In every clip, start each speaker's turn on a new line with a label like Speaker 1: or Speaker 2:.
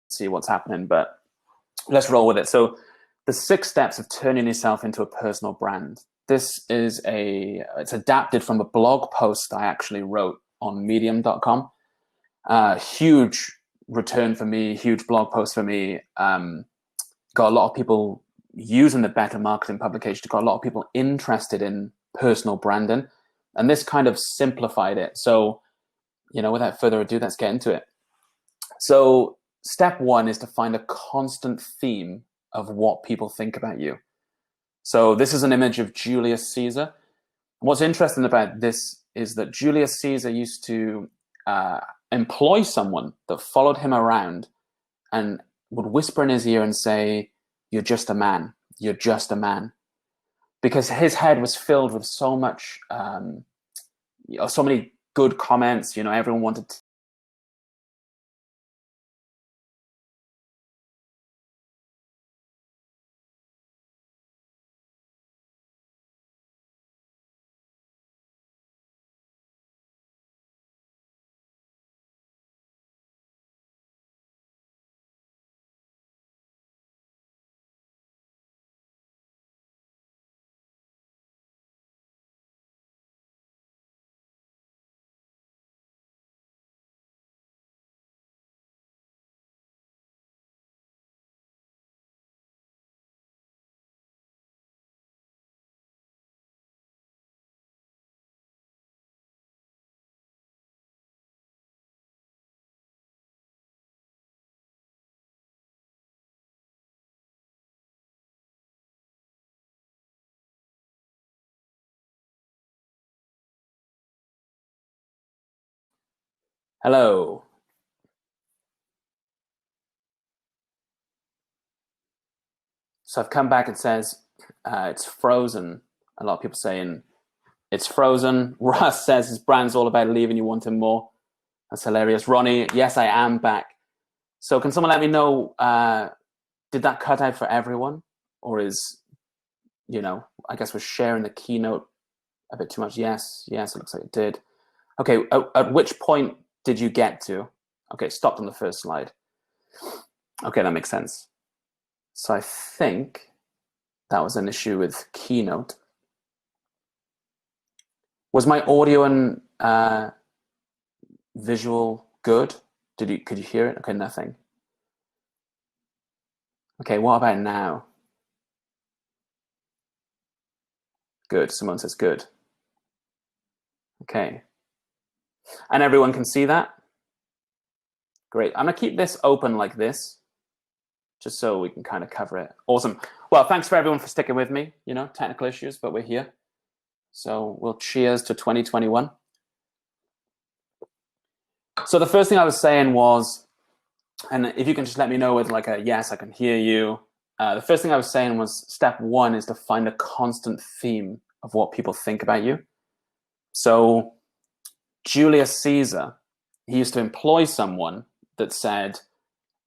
Speaker 1: see what's happening, but let's roll with it. So the 6 steps of turning yourself into a personal brand. This is it's adapted from a blog post I actually wrote on medium.com. Huge return for me, huge blog post for me. Got a lot of people using the Better Marketing publication, got a lot of people interested in personal branding, and this kind of simplified it. So, without further ado, let's get into it. So step 1 is to find a constant theme of what people think about you. So this is an image of Julius Caesar. What's interesting about this is that Julius Caesar used to employ someone that followed him around and would whisper in his ear and say, "You're just a man. You're just a man." Because his head was filled with so much, so many good comments. Everyone wanted to. Hello. So I've come back. It says it's frozen. A lot of people saying it's frozen. Russ says his brand's all about leaving you wanting more. That's hilarious. Ronnie, yes, I am back. So can someone let me know, did that cut out for everyone? Or is, I guess we're sharing the keynote a bit too much? Yes, it looks like it did. Okay, at which point did you get to? Okay, stopped on the first slide. Okay, that makes sense. So I think that was an issue with Keynote. Was my audio and visual good? Could you hear it? Okay, nothing. Okay, what about now? Good. Someone says good. Okay. And everyone can see that? Great. I'm going to keep this open like this, just so we can kind of cover it. Awesome. Well, thanks for everyone for sticking with me. Technical issues, but we're here. So we'll cheers to 2021. So the first thing I was saying was, and if you can just let me know with like a yes, I can hear you. The first thing I was saying was step 1 is to find a constant theme of what people think about you. So Julius Caesar, he used to employ someone that said,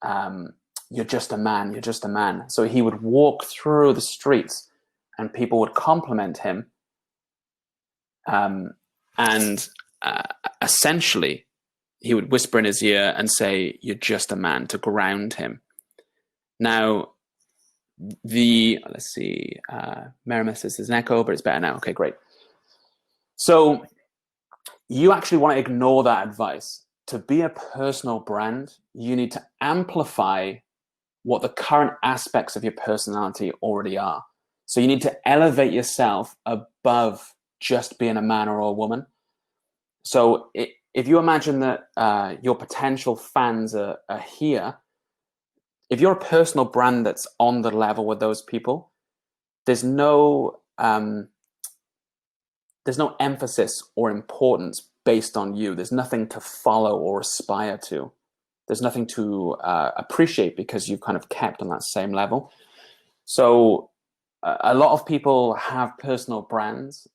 Speaker 1: "You're just a man, you're just a man." So he would walk through the streets and people would compliment him. And essentially, he would whisper in his ear and say, "You're just a man," to ground him. Now, let's see, Merriman says there's an echo, but it's better now. Okay, great. So you actually want to ignore that advice. To be a personal brand, you need to amplify what the current aspects of your personality already are. So you need to elevate yourself above just being a man or a woman. So if you imagine that your potential fans are here, if you're a personal brand that's on the level with those people, there's no emphasis or importance based on you. There's nothing to follow or aspire to. There's nothing to appreciate because you've kind of kept on that same level. So a lot of people have personal brands,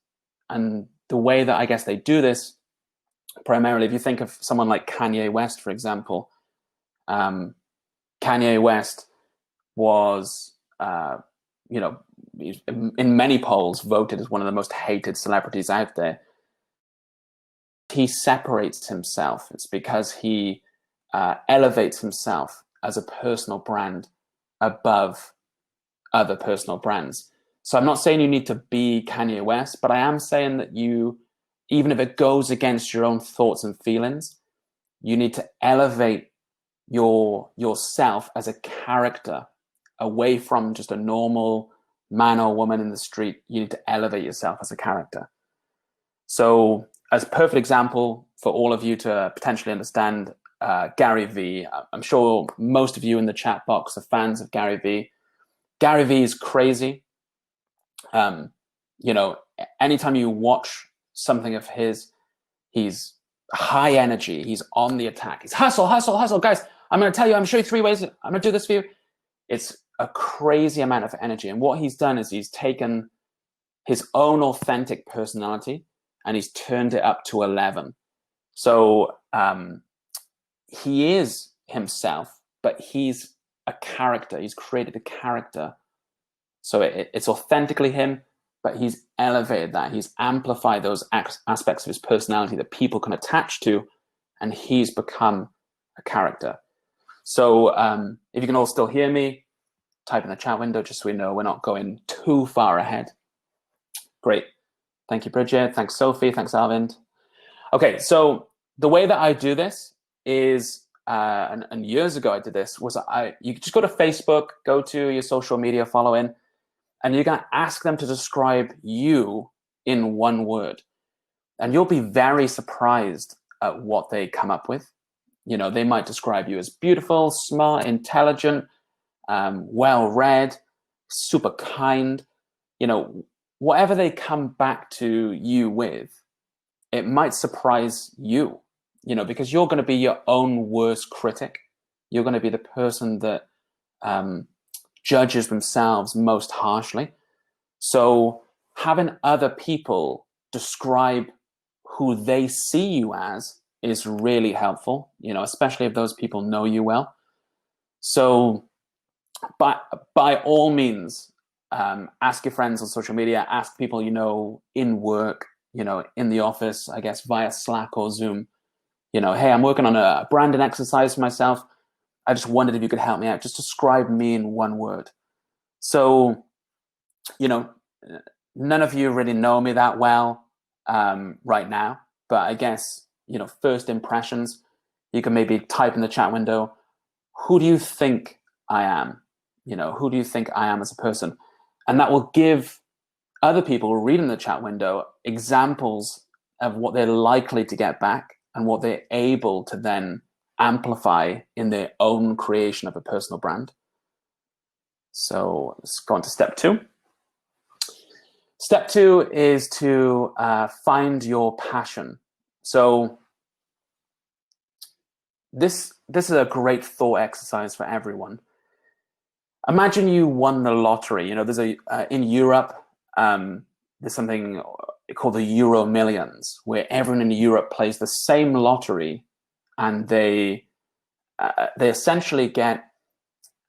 Speaker 1: and the way that I guess they do this, primarily, if you think of someone like Kanye West, for example, Kanye West was, in many polls voted as one of the most hated celebrities out there. He separates himself. It's because he elevates himself as a personal brand above other personal brands. So I'm not saying you need to be Kanye West, but I am saying that you, even if it goes against your own thoughts and feelings, you need to elevate yourself as a character away from just a normal man or woman in the street. You need to elevate yourself as a character. So as a perfect example for all of you to potentially understand Gary Vee, I'm sure most of you in the chat box are fans of Gary Vee. Gary Vee is crazy. You know, anytime you watch something of his, he's high energy. He's on the attack. He's hustle, hustle, hustle. Guys, I'm going to tell you, I'm going to show you 3 ways. I'm going to do this for you. It's a crazy amount of energy. And what he's done is he's taken his own authentic personality and he's turned it up to 11. So he is himself, but he's a character. He's created a character. So it's authentically him, but he's elevated that. He's amplified those aspects of his personality that people can attach to, and he's become a character. So if you can all still hear me, type in the chat window just so we know we're not going too far ahead. Great. Thank you, Bridget. Thanks, Sophie. Thanks, Arvind. Okay, so the way that I do this is, and years ago I did this, was you just go to Facebook, go to your social media following, and you're going to ask them to describe you in 1 word. And you'll be very surprised at what they come up with. You know, they might describe you as beautiful, smart, intelligent, well-read, super kind. You know, whatever they come back to you with, it might surprise you, you know, because you're going to be your own worst critic. You're going to be the person that judges themselves most harshly. So having other people describe who they see you as is really helpful, you know, especially if those people know you well. So by all means, ask your friends on social media, ask people you know in work, you know, in the office, I guess via Slack or Zoom, you know, hey, I'm working on a branding exercise for myself. I just wondered if you could help me out. Just describe me in 1 word. So, you know, none of you really know me that well right now, but I guess, you know, first impressions, you can maybe type in the chat window, who do you think I am? You know, who do you think I am as a person? And that will give other people reading the chat window examples of what they're likely to get back and what they're able to then amplify in their own creation of a personal brand. So let's go on to step 2. Step 2 is to find your passion. So this is a great thought exercise for everyone. Imagine you won the lottery. You know, there's in Europe, there's something called the Euro Millions, where everyone in Europe plays the same lottery, and they essentially get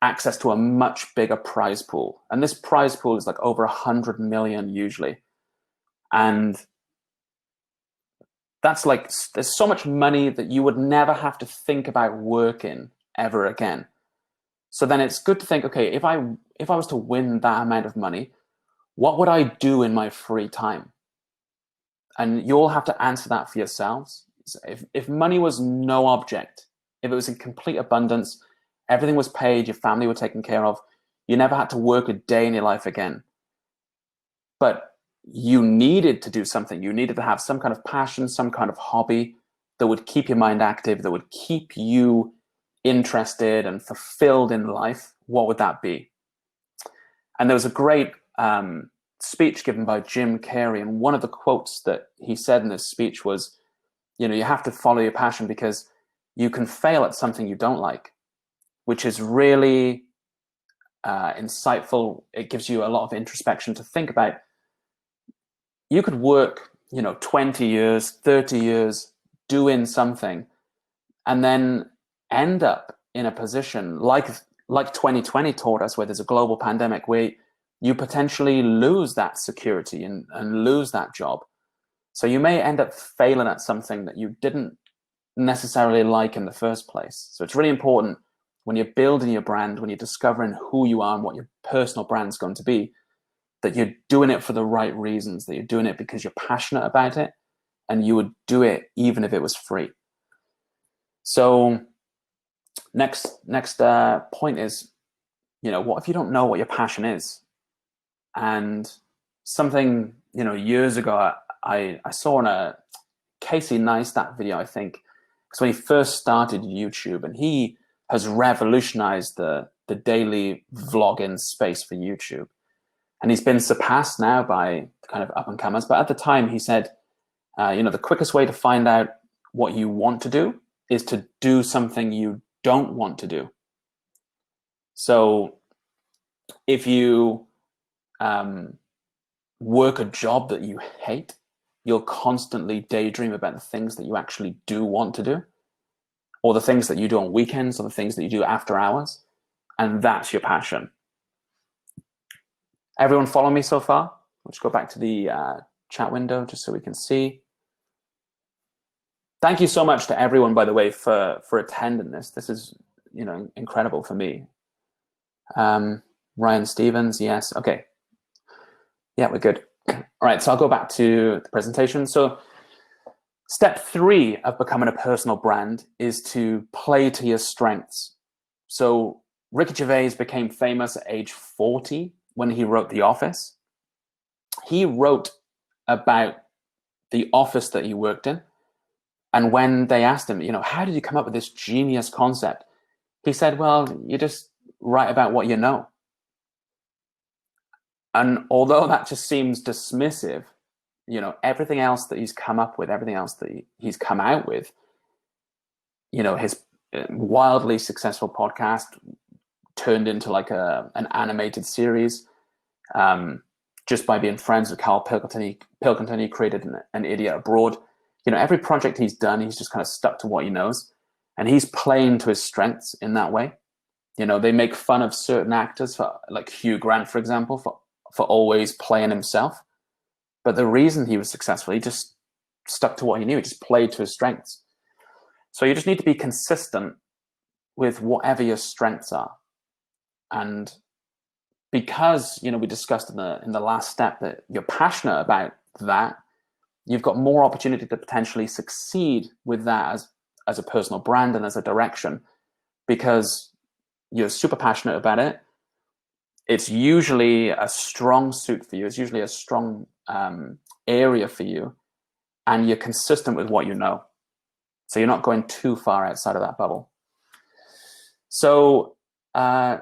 Speaker 1: access to a much bigger prize pool. And this prize pool is like over 100 million usually. And that's like, there's so much money that you would never have to think about working ever again. So then it's good to think, okay, if I was to win that amount of money, what would I do in my free time? And you all have to answer that for yourselves. So if money was no object, if it was in complete abundance, everything was paid, your family were taken care of, you never had to work a day in your life again. But you needed to do something. You needed to have some kind of passion, some kind of hobby that would keep your mind active, that would keep you interested and fulfilled in life. What would that be? And there was a great speech given by Jim Carrey, and one of the quotes that he said in this speech was, you know, you have to follow your passion because you can fail at something you don't like, which is really insightful. It gives you a lot of introspection to think about. You could work, you know, 20 years, 30 years doing something, and then end up in a position like 2020 taught us, where there's a global pandemic, where you potentially lose that security and lose that job. So you may end up failing at something that you didn't necessarily like in the first place. So it's really important when you're building your brand, when you're discovering who you are and what your personal brand's going to be, that you're doing it for the right reasons, that you're doing it because you're passionate about it, and you would do it even if it was free. So next point is, what if you don't know what your passion is? And something, years ago, I saw in a Casey Neistat video, I think, because when he first started YouTube, and he has revolutionized the daily vlogging space for YouTube. And he's been surpassed now by kind of up and comers. But at the time, he said, the quickest way to find out what you want to do is to do something you don't want to do. So if you work a job that you hate, you'll constantly daydream about the things that you actually do want to do, or the things that you do on weekends, or the things that you do after hours. And that's your passion. Everyone follow me so far? Let's go back to the chat window just so we can see. Thank you so much to everyone, by the way, for attending this. This is, incredible for me. Ryan Stevens, yes. Okay. Yeah, we're good. All right, so I'll go back to the presentation. So step 3 of becoming a personal brand is to play to your strengths. So Ricky Gervais became famous at age 40 when he wrote The Office. He wrote about the office that he worked in. And when they asked him, how did you come up with this genius concept? He said, well, you just write about what you know. And although that just seems dismissive, everything else that he's come up with, everything else that he's come out with, his wildly successful podcast turned into like an animated series, just by being friends with Carl Pilkington. He created an Idiot Abroad. Every project he's done, he's just kind of stuck to what he knows, and he's playing to his strengths in that way. They make fun of certain actors, for like Hugh Grant, for example, for always playing himself. But the reason he was successful, he just stuck to what he knew. He just played to his strengths. So you just need to be consistent with whatever your strengths are. And because, we discussed in the last step that you're passionate about that, you've got more opportunity to potentially succeed with that as a personal brand and as a direction, because you're super passionate about it. It's usually a strong suit for you. It's usually a strong area for you, and you're consistent with what you know. So you're not going too far outside of that bubble. So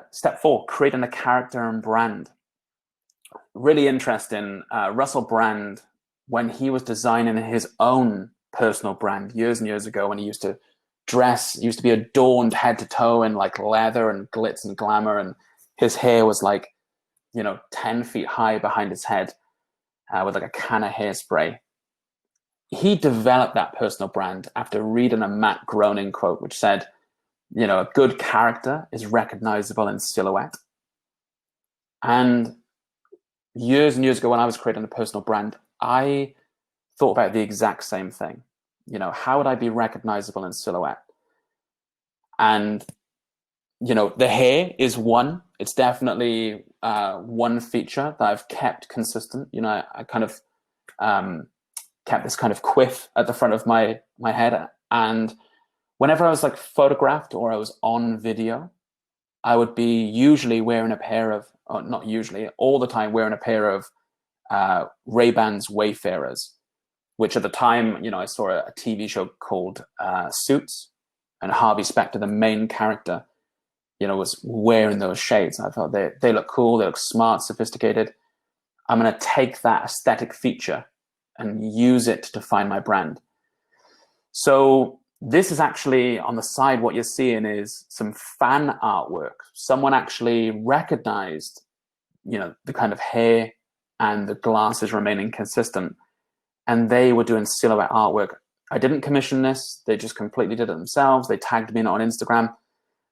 Speaker 1: step 4, creating a character and brand. Really interesting. Russell Brand, when he was designing his own personal brand years and years ago, when he used to be adorned head to toe in like leather and glitz and glamour, and his hair was like, 10 feet high behind his head, with like a can of hairspray. He developed that personal brand after reading a Matt Groening quote, which said, a good character is recognizable in silhouette. And years and years ago, when I was creating a personal brand, I thought about the exact same thing. How would I be recognizable in silhouette? And, the hair is one. It's definitely one feature that I've kept consistent. I kind of kept this kind of quiff at the front of my head. And whenever I was like photographed or I was on video, I would be usually wearing a pair of, not usually, all the time wearing a pair of Ray-Bans Wayfarers, which at the time, I saw a TV show called Suits, and Harvey Specter, the main character, was wearing those shades. I thought they look cool, they look smart, sophisticated. I'm going to take that aesthetic feature and use it to define my brand. So this is actually on the side, what you're seeing is some fan artwork. Someone actually recognized, the kind of hair and the glasses remaining consistent, and they were doing silhouette artwork. I didn't commission this. They just completely did it themselves. They tagged me in on Instagram.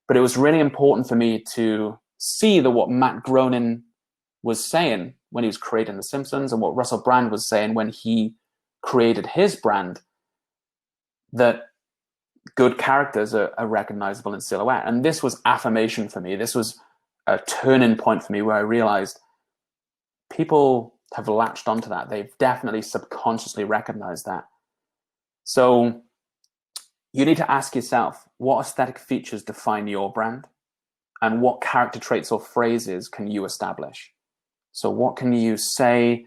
Speaker 1: But it was really important for me to see that what Matt Groening was saying when he was creating The Simpsons, and what Russell Brand was saying when he created his brand, that good characters are recognizable in silhouette. And this was affirmation for me. This was a turning point for me where I realized people have latched onto that. They've definitely subconsciously recognized that. So you need to ask yourself, what aesthetic features define your brand? And what character traits or phrases can you establish? So what can you say?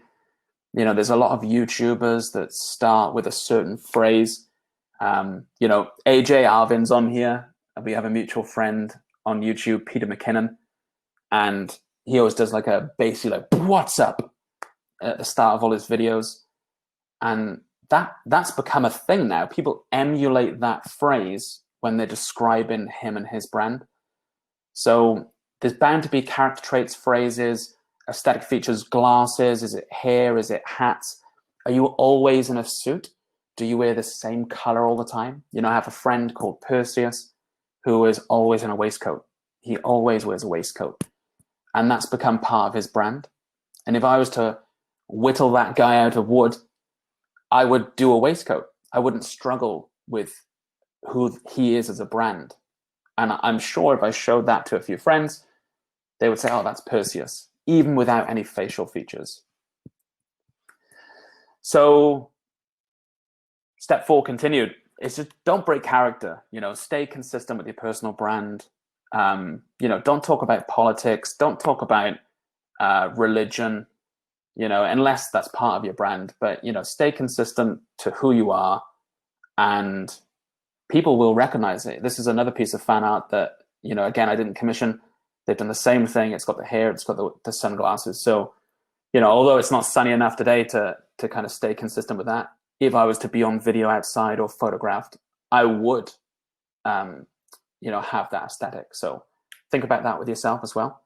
Speaker 1: You know, there's a lot of YouTubers that start with a certain phrase. You know, AJ Alvin's on here. We have a mutual friend on YouTube, Peter McKinnon. And he always does like a basically like, what's up? At the start of all his videos. And that's become a thing now. People emulate that phrase when they're describing him and his brand. So there's bound to be character traits, phrases, aesthetic features, glasses. Is it hair? Is it hats? Are you always in a suit? Do you wear the same color all the time? You know, I have a friend called Perseus who is always in a waistcoat. He always wears a waistcoat. And that's become part of his brand. And if I was to whittle that guy out of wood, I would do a waistcoat. I wouldn't struggle with who he is as a brand. And I'm sure if I showed that to a few friends, they would say, oh, that's Perseus, even without any facial features. So step 4 continued. It's just don't break character. You know, stay consistent with your personal brand. You know, don't talk about politics. Don't talk about religion, you know, unless that's part of your brand. But, you know, stay consistent to who you are, and people will recognize it. This is another piece of fan art that, you know, again, I didn't commission. They've done the same thing. It's got the hair, it's got the sunglasses. So, you know, although it's not sunny enough today to kind of stay consistent with that, if I was to be on video outside or photographed, I would, you know, have that aesthetic. So think about that with yourself as well.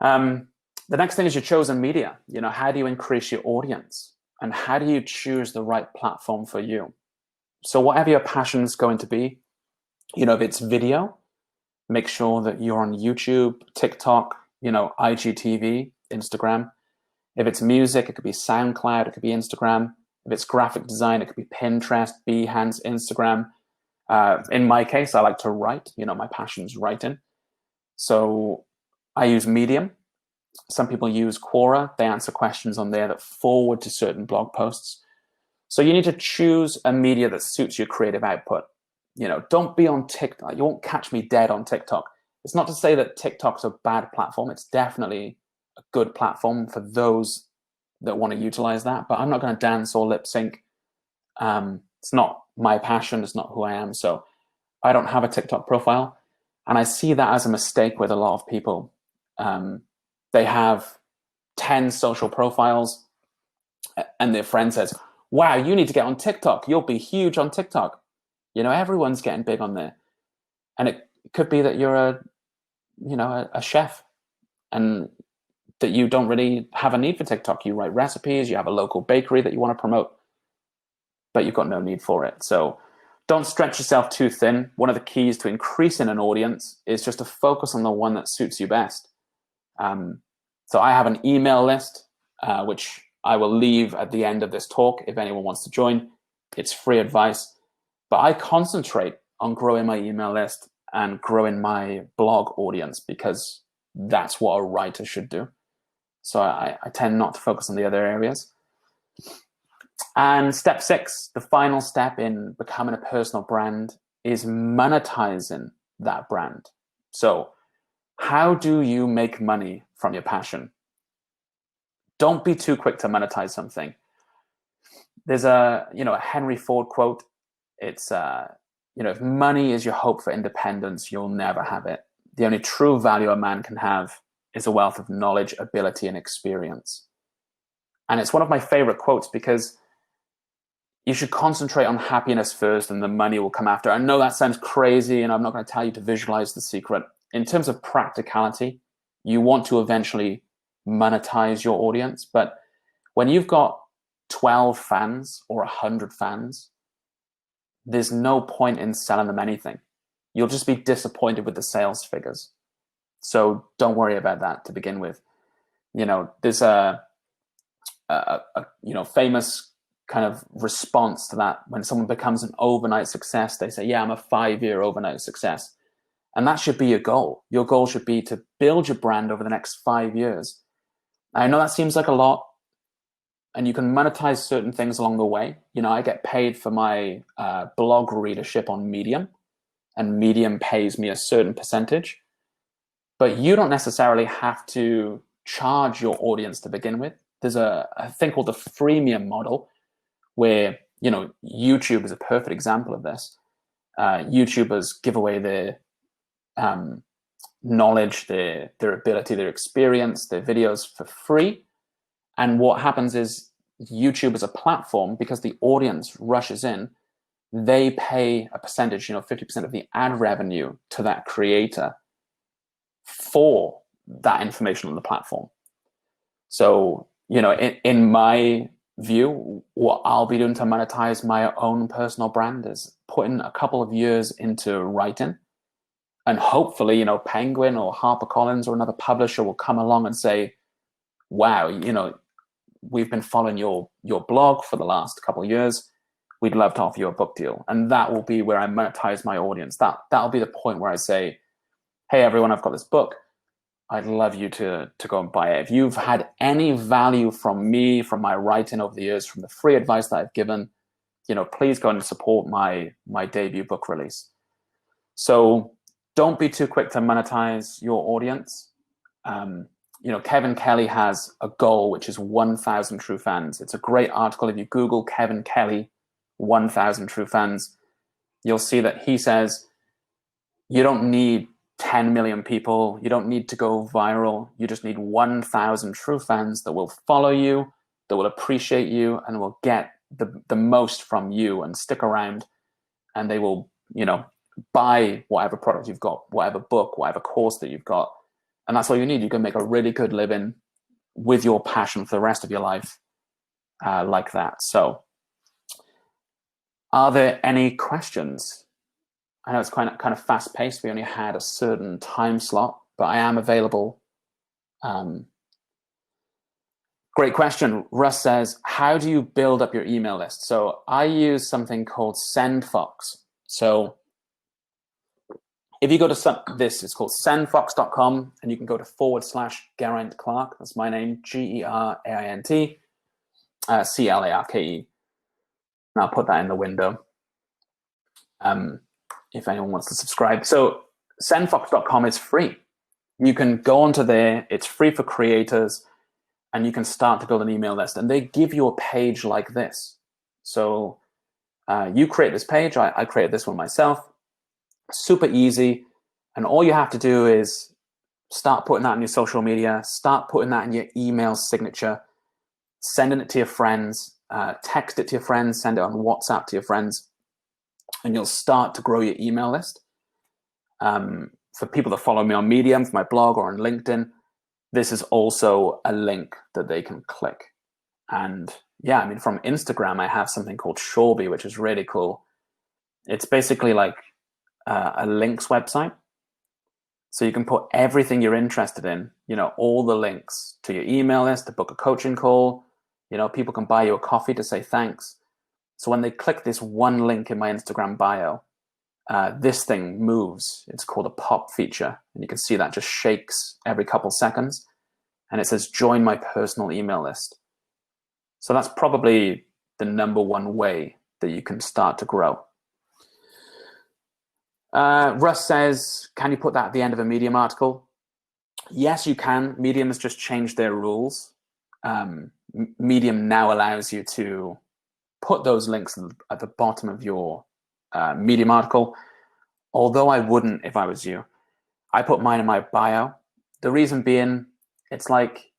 Speaker 1: The next thing is your chosen media. You know, how do you increase your audience? And how do you choose the right platform for you? So whatever your passion's going to be, you know, if it's video, make sure that you're on YouTube, TikTok, you know, IGTV, Instagram. If it's music, it could be SoundCloud, it could be Instagram. If it's graphic design, it could be Pinterest, Behance, Instagram. In my case, I like to write. You know, my passion's writing. So I use Medium. Some people use Quora. They answer questions on there that forward to certain blog posts. So you need to choose a media that suits your creative output. You know, don't be on TikTok. You won't catch me dead on TikTok. It's not to say that TikTok's a bad platform. It's definitely a good platform for those that want to utilize that. But I'm not going to dance or lip sync. It's not my passion. It's not who I am. So I don't have a TikTok profile. And I see that as a mistake with a lot of people. They have 10 social profiles and their friend says, wow, you need to get on TikTok. You'll be huge on TikTok. You know, everyone's getting big on there. And it could be that you're a chef and that you don't really have a need for TikTok. You write recipes, you have a local bakery that you want to promote, but you've got no need for it. So don't stretch yourself too thin. One of the keys to increasing an audience is just to focus on the one that suits you best. So I have an email list, which I will leave at the end of this talk if anyone wants to join. It's free advice. But I concentrate on growing my email list and growing my blog audience because that's what a writer should do. So I tend not to focus on the other areas. And step 6, the final step in becoming a personal brand, is monetizing that brand. So how do you make money from your passion? Don't be too quick to monetize something. There's a Henry Ford quote. It's, if money is your hope for independence, you'll never have it. The only true value a man can have is a wealth of knowledge, ability, and experience. And it's one of my favorite quotes because you should concentrate on happiness first and the money will come after. I know that sounds crazy and I'm not going to tell you to visualize the secret. In terms of practicality, you want to eventually monetize your audience. But when you've got 12 fans or 100 fans, there's no point in selling them anything. You'll just be disappointed with the sales figures. So don't worry about that to begin with. You know, there's a famous kind of response to that. When someone becomes an overnight success, they say, yeah, I'm a 5-year overnight success. And that should be your goal. Your goal should be to build your brand over the next 5 years. I know that seems like a lot, and you can monetize certain things along the way. You know, I get paid for my blog readership on Medium, and Medium pays me a certain percentage. But you don't necessarily have to charge your audience to begin with. There's a thing called the freemium model, where, you know, YouTube is a perfect example of this. YouTubers give away their knowledge, their ability, their experience, their videos for free. And what happens is YouTube as a platform, because the audience rushes in, they pay a percentage, 50% of the ad revenue to that creator for that information on the platform. So, in my view, what I'll be doing to monetize my own personal brand is putting a couple of years into writing. And hopefully, Penguin or HarperCollins or another publisher will come along and say, wow, we've been following your blog for the last couple of years. We'd love to offer you a book deal. And that will be where I monetize my audience. That'll be the point where I say, hey, everyone, I've got this book. I'd love you to go and buy it. If you've had any value from me, from my writing over the years, from the free advice that I've given, please go and support my debut book release. So don't be too quick to monetize your audience. Kevin Kelly has a goal, which is 1,000 true fans. It's a great article. If you Google Kevin Kelly, 1,000 true fans, you'll see that he says, you don't need 10 million people. You don't need to go viral. You just need 1,000 true fans that will follow you, that will appreciate you, and will get the most from you and stick around. And they will, buy whatever product you've got, whatever book, whatever course that you've got. And that's all you need. You can make a really good living with your passion for the rest of your life like that. So are there any questions? I know it's kind of fast paced. We only had a certain time slot, but I am available. Great question. Russ says, how do you build up your email list? So I use something called SendFox. So if you go to this, it's called sendfox.com, and you can go to /Geraint Clarke. That's my name, Geraint Clarke. And I'll put that in the window if anyone wants to subscribe. So sendfox.com is free. You can go onto there. It's free for creators, and you can start to build an email list. And they give you a page like this. So you create this page. I created this one myself. Super easy. And all you have to do is start putting that in your social media, start putting that in your email signature, sending it to your friends, text it to your friends, send it on WhatsApp to your friends, and you'll start to grow your email list. For people that follow me on Medium, for my blog, or on LinkedIn, this is also a link that they can click. And yeah, from Instagram, I have something called Shorby, which is really cool. It's basically like a links website. So you can put everything you're interested in, all the links to your email list, to book a coaching call. People can buy you a coffee to say thanks. So when they click this one link in my Instagram bio, this thing moves. It's called a pop feature. And you can see that just shakes every couple seconds. And it says, join my personal email list. So that's probably the number one way that you can start to grow. Russ says, can you put that at the end of a Medium article? Yes, you can. Medium has just changed their rules. Medium now allows you to put those links at the bottom of your Medium article, although I wouldn't if I was you. I put mine in my bio. The reason being, it's like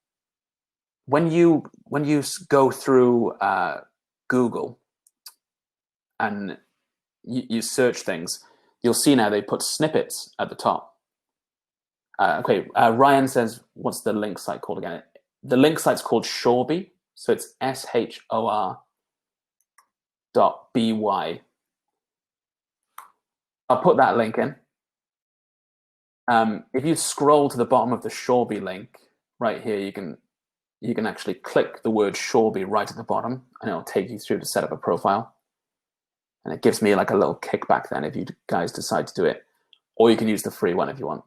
Speaker 1: when you go through Google and you search things, you'll see now they put snippets at the top. Ryan says, what's the link site called again? The link site's called Shorby. So it's SHOR.BY. I'll put that link in. If you scroll to the bottom of the Shorby link right here, you can you can actually click the word Shorby right at the bottom, and it'll take you through to set up a profile. And it gives me like a little kickback then if you guys decide to do it. Or you can use the free one if you want.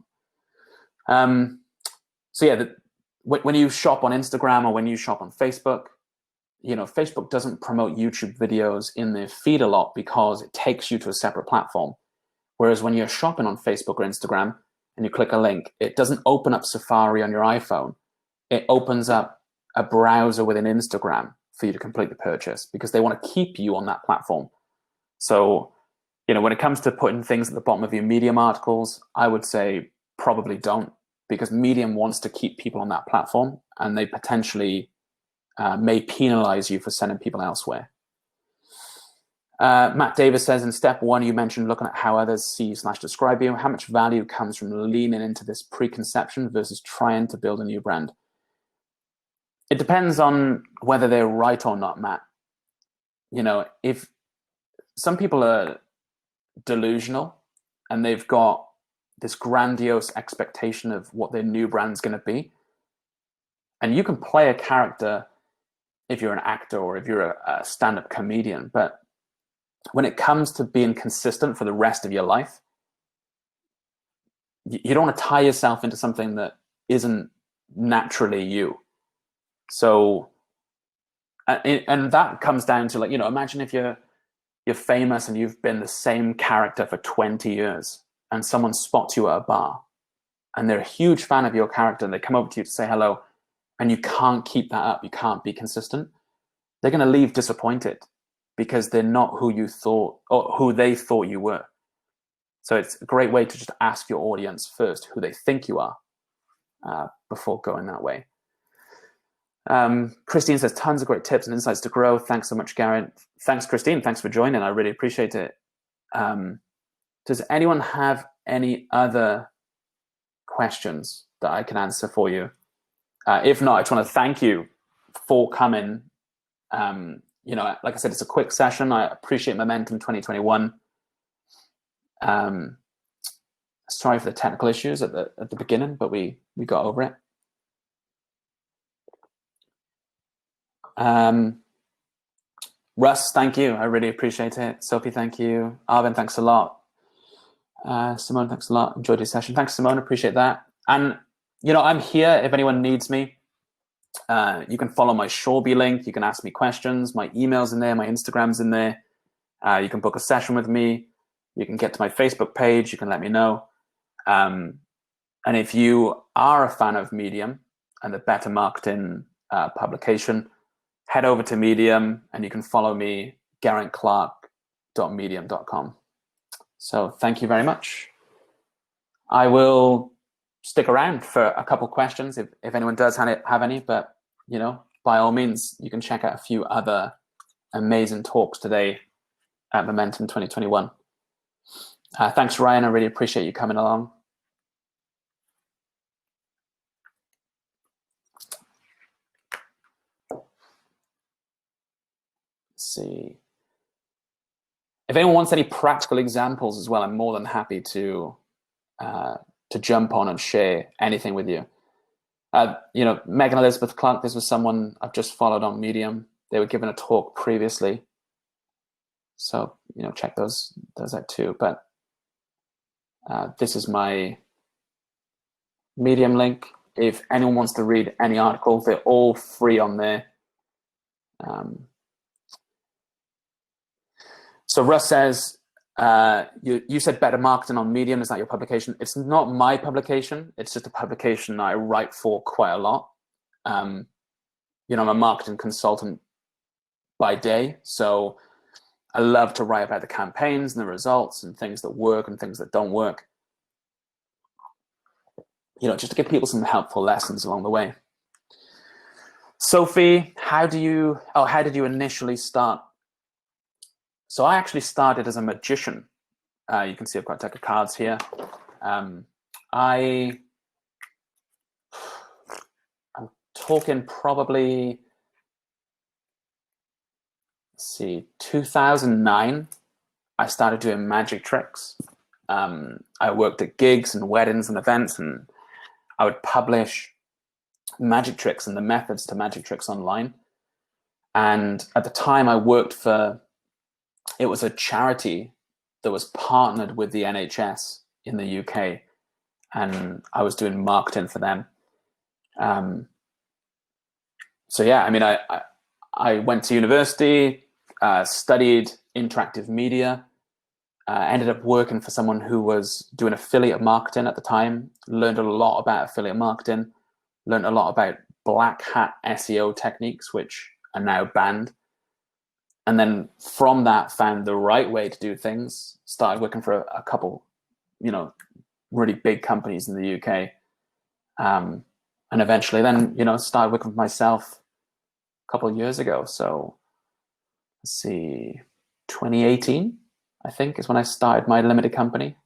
Speaker 1: So yeah, when you shop on Instagram or when you shop on Facebook, Facebook doesn't promote YouTube videos in their feed a lot because it takes you to a separate platform. Whereas when you're shopping on Facebook or Instagram and you click a link, it doesn't open up Safari on your iPhone. It opens up a browser within Instagram for you to complete the purchase because they want to keep you on that platform. So, when it comes to putting things at the bottom of your Medium articles, I would say probably don't, because Medium wants to keep people on that platform and they potentially may penalize you for sending people elsewhere. Matt Davis says, in step 1, you mentioned looking at how others see/describe you. How much value comes from leaning into this preconception versus trying to build a new brand? It depends on whether they're right or not, Matt. If some people are delusional and they've got this grandiose expectation of what their new brand's going to be, and you can play a character if you're an actor or if you're a stand-up comedian, but when it comes to being consistent for the rest of your life, you don't want to tie yourself into something that isn't naturally you. So, and that comes down to, like, imagine if you're famous and you've been the same character for 20 years and someone spots you at a bar and they're a huge fan of your character and they come over to you to say hello and you can't keep that up, you can't be consistent, they're going to leave disappointed because they're not who you thought or who they thought you were. So it's a great way to just ask your audience first who they think you are before going that way. Christine says, tons of great tips and insights to grow. Thanks so much, Geraint. Thanks, Christine. Thanks for joining. I really appreciate it. Does anyone have any other questions that I can answer for you? If not, I just want to thank you for coming. Like I said, it's a quick session. I appreciate Momentum 2021. Sorry for the technical issues at the beginning, but we got over it. Russ, thank you. I really appreciate it. Sophie, thank you. Arvin, thanks a lot. Simone, thanks a lot. Enjoyed your session. Thanks, Simone. Appreciate that. And, I'm here if anyone needs me. You can follow my Shorby link. You can ask me questions. My email's in there. My Instagram's in there. You can book a session with me. You can get to my Facebook page. You can let me know. And if you are a fan of Medium and the Better Marketing publication, head over to Medium and you can follow me, geraintclarke.medium.com. So thank you very much. I will stick around for a couple questions if anyone does have any, but by all means, you can check out a few other amazing talks today at Momentum 2021. Thanks, Ryan. I really appreciate you coming along. Let's see. If anyone wants any practical examples as well, I'm more than happy to jump on and share anything with you. Megan Elizabeth Clark, this was someone I've just followed on Medium. They were given a talk previously. So, check those out too. But this is my Medium link. If anyone wants to read any articles, they're all free on there. So Russ says, you said Better Marketing on Medium. Is that your publication? It's not my publication. It's just a publication I write for quite a lot. I'm a marketing consultant by day. So I love to write about the campaigns and the results and things that work and things that don't work. Just to give people some helpful lessons along the way. Sophie, how did you initially start? So I actually started as a magician. You can see I've got a deck of cards here. I'm talking probably, 2009. I started doing magic tricks. I worked at gigs and weddings and events, and I would publish magic tricks and the methods to magic tricks online. And at the time I worked for, it was a charity that was partnered with the NHS in the UK, and I was doing marketing for them. So yeah, I mean, I went to university, studied interactive media, ended up working for someone who was doing affiliate marketing at the time, learned a lot about affiliate marketing, learned a lot about black hat SEO techniques, which are now banned. And then from that, found the right way to do things, started working for a couple, really big companies in the UK. And eventually then, started working for myself a couple of years ago. So let's see, 2018, I think, is when I started my limited company.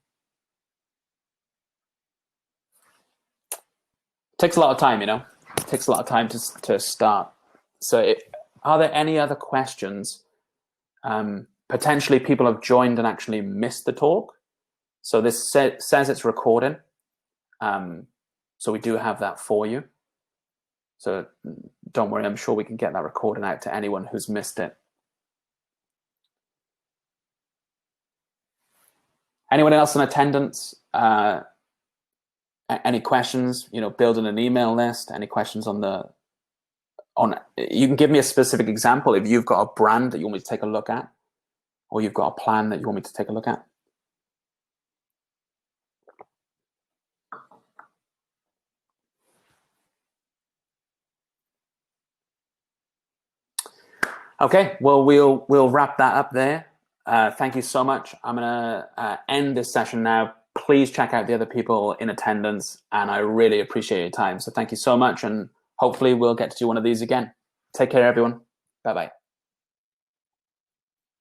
Speaker 1: Takes a lot of time, It takes a lot of time to start. So are there any other questions? Potentially people have joined and actually missed the talk. So this says it's recording. So we do have that for you. So don't worry, I'm sure we can get that recording out to anyone who's missed it. Anyone else in attendance? Any questions? Building an email list. Any questions on? You can give me a specific example if you've got a brand that you want me to take a look at, or you've got a plan that you want me to take a look at. Okay, well, we'll wrap that up there. Thank you so much. I'm gonna end this session now. Please check out the other people in attendance, and I really appreciate your time. So thank you so much, and hopefully we'll get to do one of these again. Take care, everyone. Bye-bye.